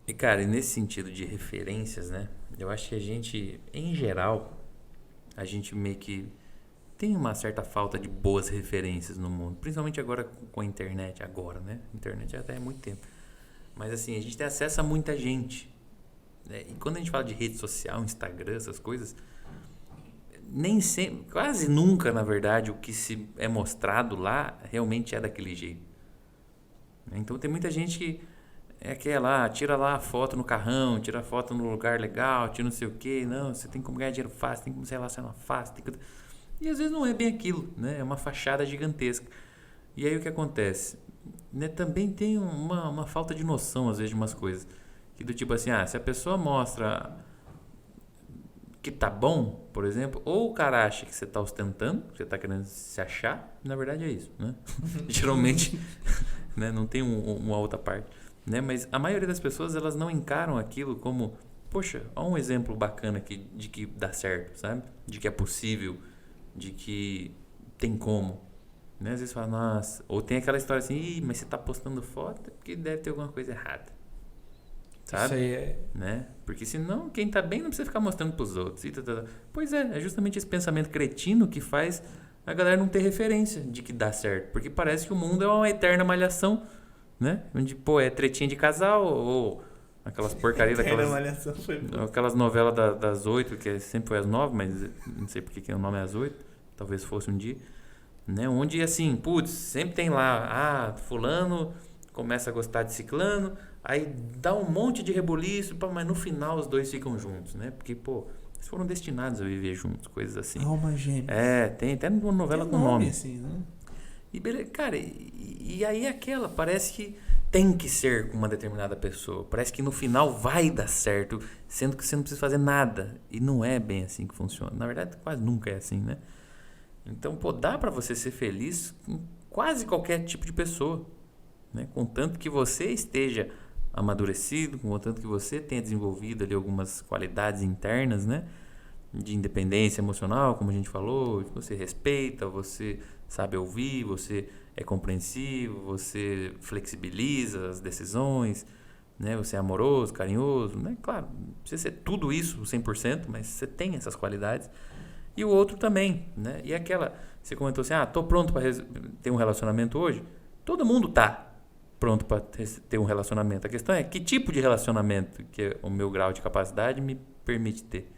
E, cara, e nesse sentido de referências, né? Eu acho que a gente, em geral, a gente meio que tem uma certa falta de boas referências no mundo. Principalmente agora com a internet. Agora, né? Internet já até é muito tempo. Mas, assim, a gente tem acesso a muita gente. Né? E quando a gente fala de rede social, Instagram, essas coisas, nem sempre, quase nunca, na verdade, o que se é mostrado lá realmente é daquele jeito. Então tem muita gente que é aquela, tira lá a foto no carrão, tira a foto no lugar legal, tira não sei o que, não, você tem como ganhar dinheiro fácil, tem como se relacionar fácil, tem que... E às vezes não é bem aquilo, né? É uma fachada gigantesca. E aí o que acontece? Né, também tem uma falta de noção, às vezes, de umas coisas. Que do tipo assim, se a pessoa mostra que tá bom, por exemplo, ou o cara acha que você tá ostentando, que você tá querendo se achar, na verdade é isso, né? Geralmente, né, não tem uma outra parte, né? Mas a maioria das pessoas, elas não encaram aquilo como, poxa, olha um exemplo bacana aqui de que dá certo, sabe? De que é possível, de que tem como, né? Às vezes fala, nossa, ou tem aquela história assim, ih, mas você tá postando foto é porque deve ter alguma coisa errada, Isso sabe? aí é. Né? Porque senão quem tá bem não precisa ficar mostrando pros outros. E tá. Pois é justamente esse pensamento cretino que faz a galera não ter referência de que dá certo. Porque parece que o mundo é uma eterna malhação, né? Onde, pô, é tretinha de casal ou aquelas porcarias Eterna daquelas Malhação foi bom. aquelas novelas das 8, que sempre foi às 9, mas não sei porque que o nome é às 8. Talvez fosse um dia, né? Onde assim, putz, sempre tem lá, fulano começa a gostar de ciclano, aí dá um monte de rebuliço, mas no final os dois ficam juntos, né? Porque, pô, eles foram destinados a viver juntos, coisas assim. Almas gêmeas. É, tem até uma Tem novela um com nome nome. assim, né? E beleza, cara, e aí aquela, parece que tem que ser com uma determinada pessoa. Parece que no final vai dar certo, sendo que você não precisa fazer nada. E não é bem assim que funciona. Na verdade, quase nunca é assim, né? Então, pô, dá pra você ser feliz com quase qualquer tipo de pessoa, né? Contanto que você esteja amadurecido, contanto que você tenha desenvolvido ali algumas qualidades internas, né? De independência emocional, como a gente falou, você respeita, você sabe ouvir, você é compreensivo, você flexibiliza as decisões, né? Você é amoroso, carinhoso, né? Claro, não precisa ser tudo isso 100%, mas você tem essas qualidades. E o outro também, né? E aquela, você comentou assim, tô pronto para ter um relacionamento hoje? Todo mundo tá pronto para ter um relacionamento. A questão é que tipo de relacionamento que o meu grau de capacidade me permite ter.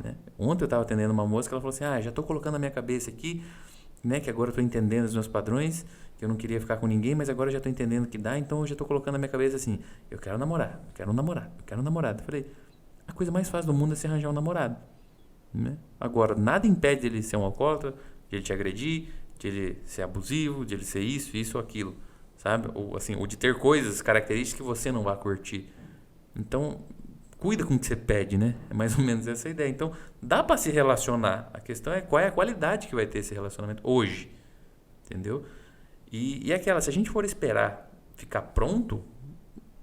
Né? Ontem eu estava atendendo uma moça que ela falou assim, já estou colocando na minha cabeça aqui, né, que agora eu estou entendendo os meus padrões, que eu não queria ficar com ninguém, mas agora eu já estou entendendo que dá, então eu já estou colocando na minha cabeça assim, eu quero namorar, eu quero um namorado, eu quero um namorado. Eu falei, a coisa mais fácil do mundo é se arranjar um namorado. Né? Agora, nada impede ele ser um alcoólatra, de ele te agredir, de ele ser abusivo, de ele ser isso ou aquilo, sabe? Ou, assim, ou de ter coisas, características que você não vai curtir. Então, cuida com o que você pede, né? É mais ou menos essa a ideia. Então, dá para se relacionar. A questão é qual é a qualidade que vai ter esse relacionamento hoje, entendeu? E aquela, se a gente for esperar ficar pronto,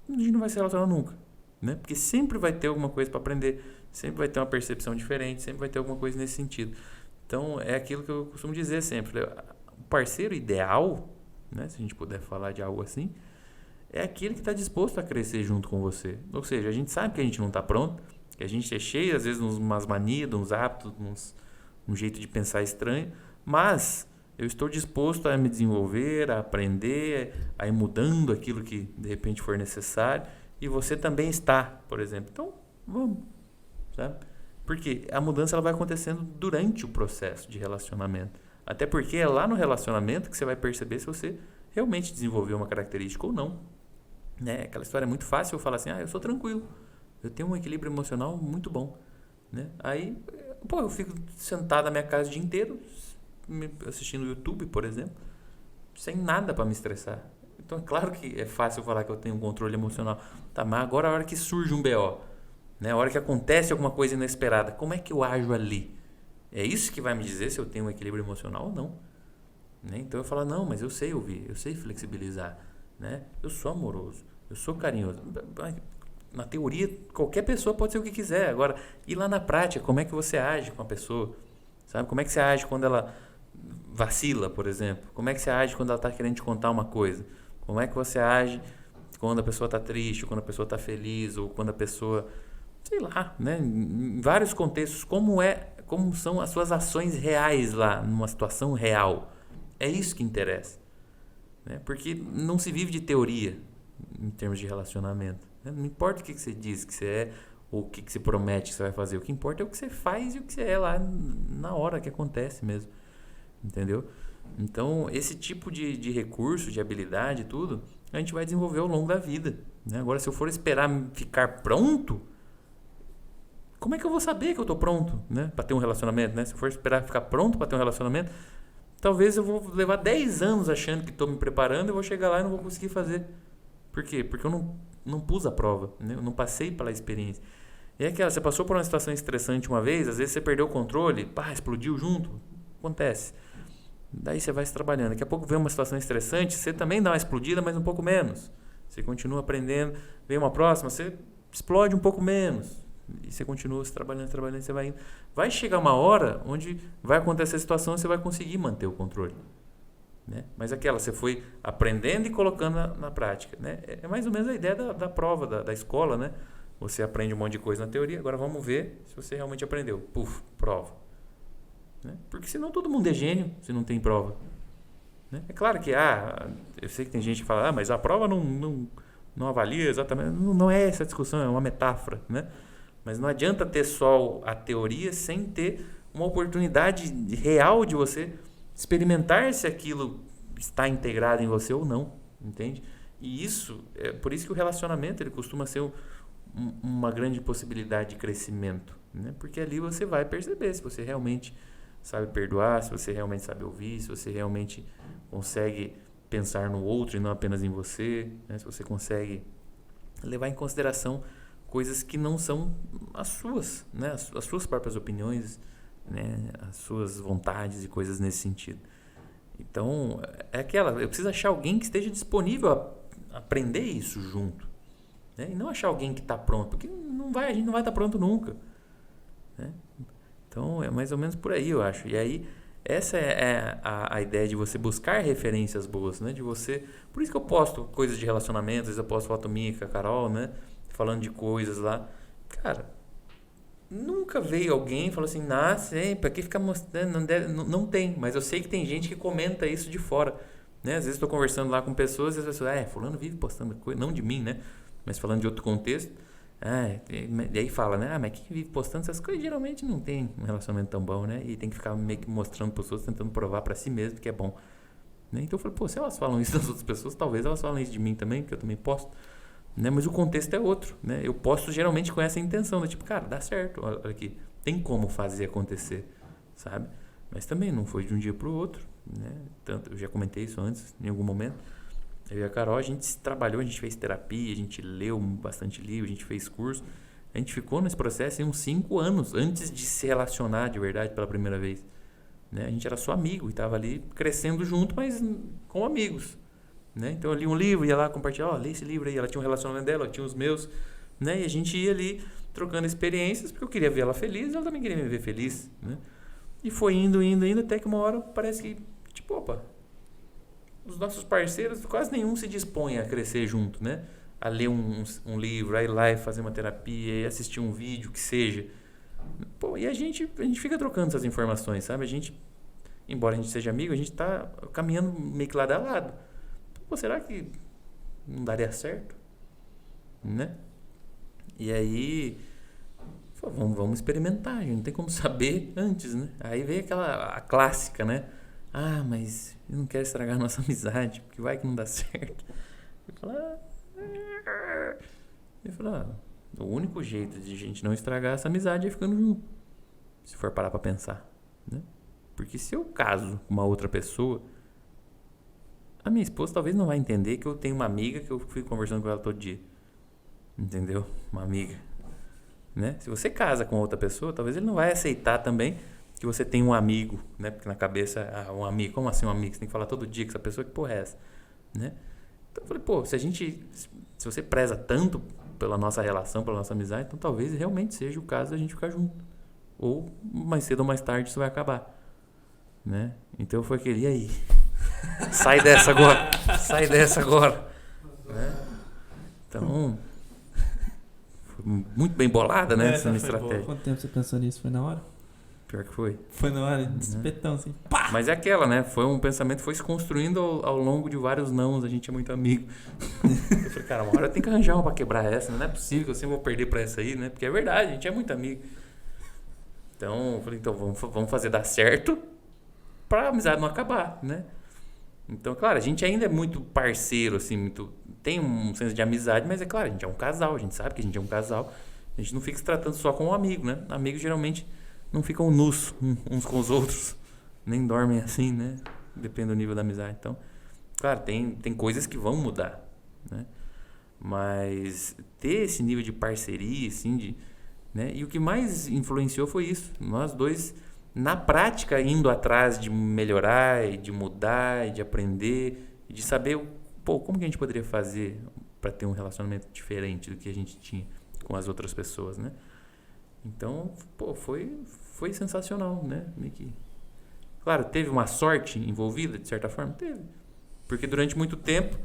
a gente não vai se relacionar nunca, né? Porque sempre vai ter alguma coisa para aprender, sempre vai ter uma percepção diferente, sempre vai ter alguma coisa nesse sentido. Então, é aquilo que eu costumo dizer sempre. O parceiro ideal, né? Se a gente puder falar de algo assim, é aquele que está disposto a crescer junto com você. Ou seja, a gente sabe que a gente não está pronto, que a gente é cheio, às vezes, de umas manias, de uns hábitos, um jeito de pensar estranho, mas eu estou disposto a me desenvolver, a aprender, a ir mudando aquilo que de repente for necessário, e você também está, por exemplo. Então, vamos, sabe? Porque a mudança ela vai acontecendo durante o processo de relacionamento. Até porque é lá no relacionamento que você vai perceber se você realmente desenvolveu uma característica ou não. Né? Aquela história é muito fácil eu falar assim, eu sou tranquilo, eu tenho um equilíbrio emocional muito bom, né? Aí, pô, eu fico sentado na minha casa o dia inteiro assistindo YouTube, por exemplo, sem nada para me estressar. Então é claro que é fácil falar que eu tenho um controle emocional, tá? Mas agora a hora que surge um BO, né? A hora que acontece alguma coisa inesperada, como é que eu ajo ali? É isso que vai me dizer se eu tenho um equilíbrio emocional ou não, né? Então eu falo, não, mas eu sei ouvir, eu sei flexibilizar, né? Eu sou amoroso, eu sou carinhoso. Na teoria, qualquer pessoa pode ser o que quiser. Agora, e lá na prática, como é que você age com a pessoa? Sabe? Como é que você age quando ela vacila, por exemplo? Como é que você age quando ela está querendo te contar uma coisa? Como é que você age quando a pessoa está triste, ou quando a pessoa está feliz, ou quando a pessoa, sei lá, né? Em vários contextos, como são as suas ações reais lá, numa situação real. É isso que interessa. Né? Porque não se vive de teoria em termos de relacionamento. Né? Não importa o que você diz que você é, ou o que você promete que você vai fazer. O que importa é o que você faz e o que você é lá na hora que acontece mesmo. Entendeu? Então, esse tipo de recurso, de habilidade, tudo, a gente vai desenvolver ao longo da vida. Né? Agora, se eu for esperar ficar pronto, como é que eu vou saber que eu estou pronto, né? Para ter um relacionamento? Né? Se eu for esperar ficar pronto para ter um relacionamento, talvez eu vou levar 10 anos achando que estou me preparando e vou chegar lá e não vou conseguir fazer. Por quê? Porque eu não pus a prova, né? Eu não passei pela experiência. E é aquela, você passou por uma situação estressante uma vez, às vezes você perdeu o controle, explodiu junto. Acontece. Daí você vai se trabalhando. Daqui a pouco vem uma situação estressante, você também dá uma explodida, mas um pouco menos. Você continua aprendendo. Vem uma próxima, você explode um pouco menos. E você continua se trabalhando, você vai indo. Vai chegar uma hora onde vai acontecer a situação e você vai conseguir manter o controle. Né? Mas você foi aprendendo e colocando na prática. Né? É mais ou menos a ideia da prova, da escola. Né? Você aprende um monte de coisa na teoria, agora vamos ver se você realmente aprendeu. Prova. Né? Porque senão todo mundo é gênio se não tem prova. Né? É claro que eu sei que tem gente que fala, mas a prova não avalia exatamente. Não é essa a discussão, é uma metáfora. Né? Mas não adianta ter só a teoria sem ter uma oportunidade real de você experimentar se aquilo está integrado em você ou não. Entende? E por isso que o relacionamento ele costuma ser uma grande possibilidade de crescimento. Né? Porque ali você vai perceber se você realmente sabe perdoar, se você realmente sabe ouvir, se você realmente consegue pensar no outro e não apenas em você, né? Se você consegue levar em consideração coisas que não são as suas, né? As suas próprias opiniões, né? As suas vontades e coisas nesse sentido. Então, eu preciso achar alguém que esteja disponível a aprender isso junto. Né? E não achar alguém que está pronto, porque a gente não vai estar pronto nunca. Né? Então, é mais ou menos por aí, eu acho. E aí, essa é a ideia de você buscar referências boas, né? De você... Por isso que eu posto coisas de relacionamento, às vezes eu posto foto minha com a Carol, né? Falando de coisas lá. Cara, nunca veio alguém e falou assim, pra que ficar mostrando? Não tem, mas eu sei que tem gente que comenta isso de fora. Né? Às vezes estou conversando lá com pessoas e as pessoas, fulano vive postando coisa, não de mim, né? Mas falando de outro contexto. E aí fala, né? Mas quem vive postando essas coisas geralmente não tem um relacionamento tão bom, né? E tem que ficar meio que mostrando para as pessoas, tentando provar para si mesmo que é bom. Né? Então eu falei, se elas falam isso das outras pessoas, talvez elas falem isso de mim também, que eu também posto. Né? Mas o contexto é outro, né? Eu posto geralmente com essa intenção, né? Tipo, cara, dá certo, olha aqui, tem como fazer acontecer, sabe? Mas também não foi de um dia para o outro, né? Tanto, eu já comentei isso antes, em algum momento. Eu e a Carol, a gente trabalhou, a gente fez terapia, a gente leu bastante livro, a gente fez curso. A gente ficou nesse processo uns 5 anos antes de se relacionar de verdade pela primeira vez. Né? A gente era só amigo e estava ali crescendo junto, mas com amigos. Né? Então eu li um livro, ia lá compartilhar, lê esse livro aí. Ela tinha um relacionamento dela, eu tinha os meus. Né? E a gente ia ali trocando experiências, porque eu queria ver ela feliz e ela também queria me ver feliz. Né? E foi indo, até que uma hora parece que, os nossos parceiros, quase nenhum se dispõe a crescer junto, né? A ler um livro, a ir lá e fazer uma terapia, e assistir um vídeo, que seja. E a gente fica trocando essas informações, sabe? Embora a gente seja amigo, a gente tá caminhando meio que lado a lado. Será que não daria certo? Né? E aí, vamos experimentar, a gente não tem como saber antes, né? Aí veio a clássica, né? Mas eu não quero estragar a nossa amizade, porque vai que não dá certo. Eu falo, o único jeito de a gente não estragar essa amizade é ficando junto, se for parar pra pensar, né? Porque se eu caso com uma outra pessoa, a minha esposa talvez não vai entender que eu tenho uma amiga que eu fico conversando com ela todo dia. Entendeu? Uma amiga. Né? Se você casa com outra pessoa, talvez ele não vai aceitar também que você tem um amigo, né? Porque na cabeça, um amigo, como assim um amigo? Você tem que falar todo dia com essa pessoa, que porra é essa? Né? Então eu falei, se você preza tanto pela nossa relação, pela nossa amizade, então talvez realmente seja o caso da gente ficar junto. Ou mais cedo ou mais tarde isso vai acabar. Né? Então foi e aí? Sai dessa agora. Né? Então, foi muito bem bolada, né? Essa minha foi boa. estratégia. Quanto tempo você pensou nisso? Foi na hora? Pior que foi. Foi na hora, de espetão, assim. Pá! Mas é aquela, né? Foi um pensamento que foi se construindo ao longo de vários nãos. A gente é muito amigo. Eu falei, cara, uma hora eu tenho que arranjar uma pra quebrar essa. Não é possível que eu sempre vou perder pra essa aí, né? Porque é verdade, a gente é muito amigo. Então, eu falei, então vamos fazer dar certo pra amizade não acabar, né? Então, claro, a gente ainda é muito parceiro, assim, tem um senso de amizade, mas é claro, a gente é um casal, a gente sabe que a gente é um casal. A gente não fica se tratando só como um amigo, né? Amigos geralmente não ficam nus uns com os outros, nem dormem assim, né? Depende do nível da amizade. Então, claro, tem coisas que vão mudar, né? Mas ter esse nível de parceria, assim, né? E o que mais influenciou foi isso. Nós dois, na prática, indo atrás de melhorar, e de mudar, e de aprender, e de saber, como que a gente poderia fazer para ter um relacionamento diferente do que a gente tinha com as outras pessoas, né? Então, foi sensacional, né? Meio que... Claro, teve uma sorte envolvida, de certa forma? Teve. Porque durante muito tempo,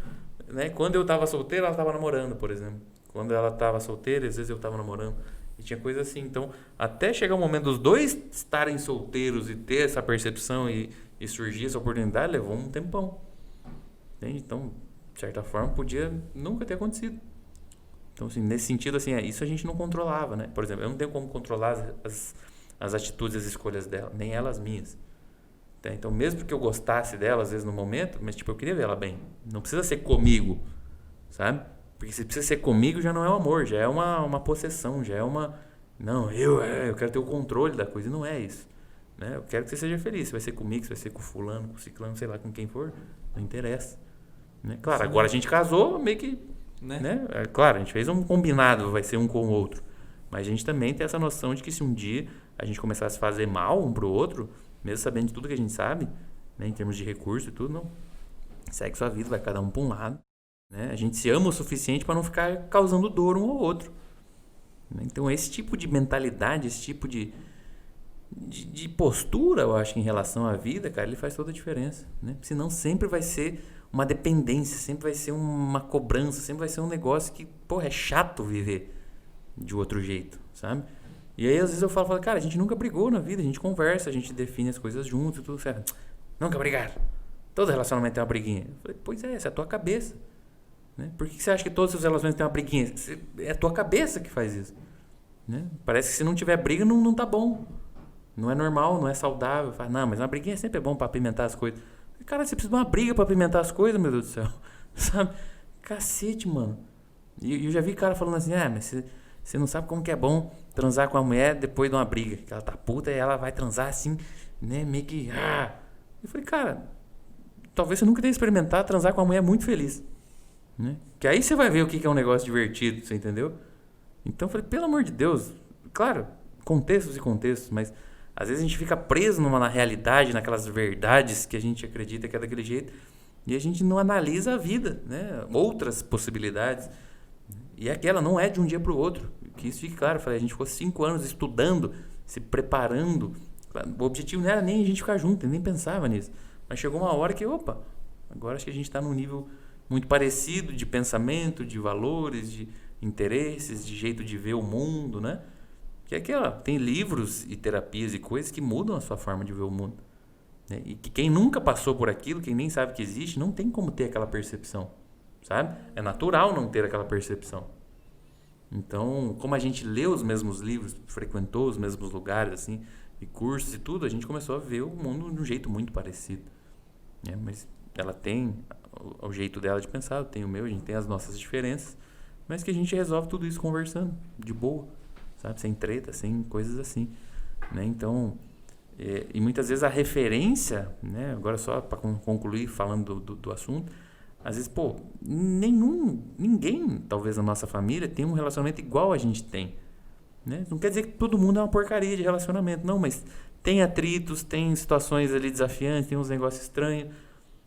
né? Quando eu estava solteiro, ela estava namorando, por exemplo. Quando ela estava solteira, às vezes eu estava namorando. E tinha coisa assim. Então, até chegar o momento dos dois estarem solteiros e ter essa percepção e surgir essa oportunidade, levou um tempão. Entende? Então, de certa forma, podia nunca ter acontecido. Então, assim, nesse sentido, assim, isso a gente não controlava, né? Por exemplo, eu não tenho como controlar as atitudes, as escolhas dela, nem elas minhas. Tá? Então, mesmo que eu gostasse dela, às vezes, no momento, mas, tipo, eu queria ver ela bem. Não precisa ser comigo, sabe? Porque se precisa ser comigo, já não é um amor, já é uma possessão, já é uma... Não, eu quero ter o controle da coisa, e não é isso. Né? Eu quero que você seja feliz. Se vai ser comigo, se vai ser com fulano, com ciclano, sei lá, com quem for, não interessa. Né? Claro, sim, agora a gente casou, meio que... Né? É, claro, a gente fez um combinado, vai ser um com o outro. Mas a gente também tem essa noção de que se um dia a gente começasse a fazer mal um pro outro, mesmo sabendo de tudo que a gente sabe, né, em termos de recurso e tudo, não. Segue sua vida, vai cada um para um lado. Né? A gente se ama o suficiente para não ficar causando dor um ao outro. Né? Então, esse tipo de mentalidade, esse tipo de postura, eu acho, em relação à vida, cara, ele faz toda a diferença. Né? Senão sempre vai ser uma dependência, sempre vai ser uma cobrança, sempre vai ser um negócio que, é chato viver de outro jeito, sabe? E aí, às vezes eu falo, cara, a gente nunca brigou na vida, a gente conversa, a gente define as coisas juntos e tudo certo. Nunca brigaram. Todo relacionamento tem uma briguinha. Eu falei, pois é, essa é a tua cabeça. Né? Por que você acha que todos os seus relacionamentos têm uma briguinha? É a tua cabeça que faz isso. Né? Parece que se não tiver briga, não tá bom. Não é normal, não é saudável. Fala, não, mas uma briguinha sempre é bom pra apimentar as coisas. Cara, você precisa de uma briga pra apimentar as coisas, meu Deus do céu. Sabe? Cacete, mano. E eu já vi cara falando assim, mas você não sabe como que é bom transar com a mulher depois de uma briga. Que ela tá puta e ela vai transar assim, né? Meio que... Eu falei, cara, talvez você nunca tenha experimentado transar com uma mulher muito feliz. Né? Que aí você vai ver o que é um negócio divertido, você entendeu? Então eu falei, pelo amor de Deus, claro, contextos e contextos, mas às vezes a gente fica preso na realidade, naquelas verdades que a gente acredita que é daquele jeito, e a gente não analisa a vida, né? Outras possibilidades. E aquela não é de um dia para o outro, que isso fique claro. Eu falei, a gente ficou 5 anos estudando, se preparando. O objetivo não era nem a gente ficar junto, nem pensava nisso. Mas chegou uma hora que, agora acho que a gente está num nível muito parecido de pensamento, de valores, de interesses, de jeito de ver o mundo, né? Que é aquela, tem livros e terapias e coisas que mudam a sua forma de ver o mundo. Né? E que quem nunca passou por aquilo, quem nem sabe que existe, não tem como ter aquela percepção, sabe? É natural não ter aquela percepção. Então, como a gente lê os mesmos livros, frequentou os mesmos lugares, assim, e cursos e tudo, a gente começou a ver o mundo de um jeito muito parecido. Né? Mas ela tem o jeito dela de pensar, eu tenho o meu, a gente tem as nossas diferenças, mas que a gente resolve tudo isso conversando, de boa, sabe? Sem treta, sem coisas assim. Né? Então, e muitas vezes a referência, né? Agora só para concluir falando do assunto, às vezes, ninguém, talvez na nossa família, tem um relacionamento igual a gente tem. Né? Não quer dizer que todo mundo é uma porcaria de relacionamento, não, mas tem atritos, tem situações ali desafiantes, tem uns negócios estranhos.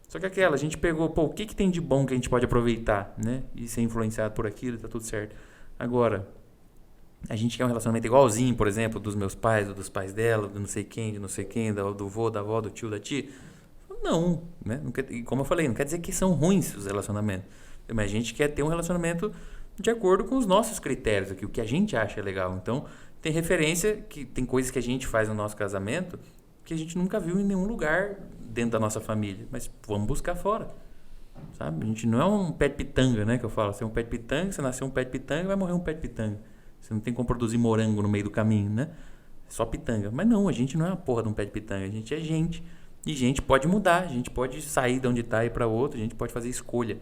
Só que a gente pegou, o que tem de bom que a gente pode aproveitar, né? E ser influenciado por aquilo, tá tudo certo. Agora, a gente quer um relacionamento igualzinho, por exemplo, dos meus pais, ou dos pais dela, do não sei quem, do vô, da avó, do tio, da tia. Não, né? Não quer, como eu falei, não quer dizer que são ruins os relacionamentos. Mas a gente quer ter um relacionamento de acordo com os nossos critérios aqui, o que a gente acha legal. Então, tem referência, que tem coisas que a gente faz no nosso casamento que a gente nunca viu em nenhum lugar dentro da nossa família, mas vamos buscar fora, sabe? A gente não é um pé de pitanga, né, que eu falo. Você é um pé de pitanga, você nasceu um pé de pitanga, vai morrer um pé de pitanga. Você não tem como produzir morango no meio do caminho, né? É só pitanga. Mas não, a gente não é uma porra de um pé de pitanga, a gente é gente. E gente pode mudar, a gente pode sair de onde está e ir para outro, a gente pode fazer escolha,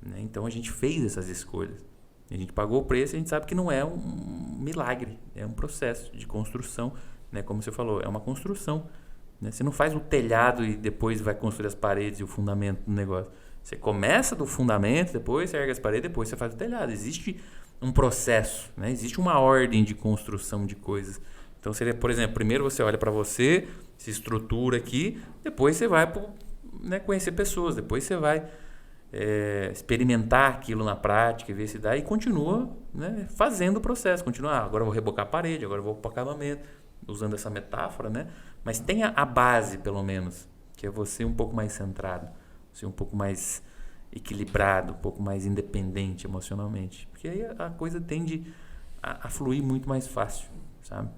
né? Então a gente fez essas escolhas. A gente pagou o preço e a gente sabe que não é um milagre, é um processo de construção, né? Como você falou, é uma construção, né? Você não faz o telhado e depois vai construir as paredes e o fundamento do negócio. Você começa do fundamento, depois você ergue as paredes, depois você faz o telhado. Existe um processo, né? Existe uma ordem de construção de coisas. Então seria, por exemplo, primeiro você olha para você, se estrutura aqui, depois você vai né, conhecer pessoas, depois você vai experimentar aquilo na prática e ver se dá, e continua, né, fazendo o processo, continua, agora eu vou rebocar a parede, agora eu vou para o acabamento, usando essa metáfora, né? Mas tenha a base, pelo menos, que é você um pouco mais centrado, você um pouco mais equilibrado, um pouco mais independente emocionalmente, porque aí a coisa tende a fluir muito mais fácil, sabe?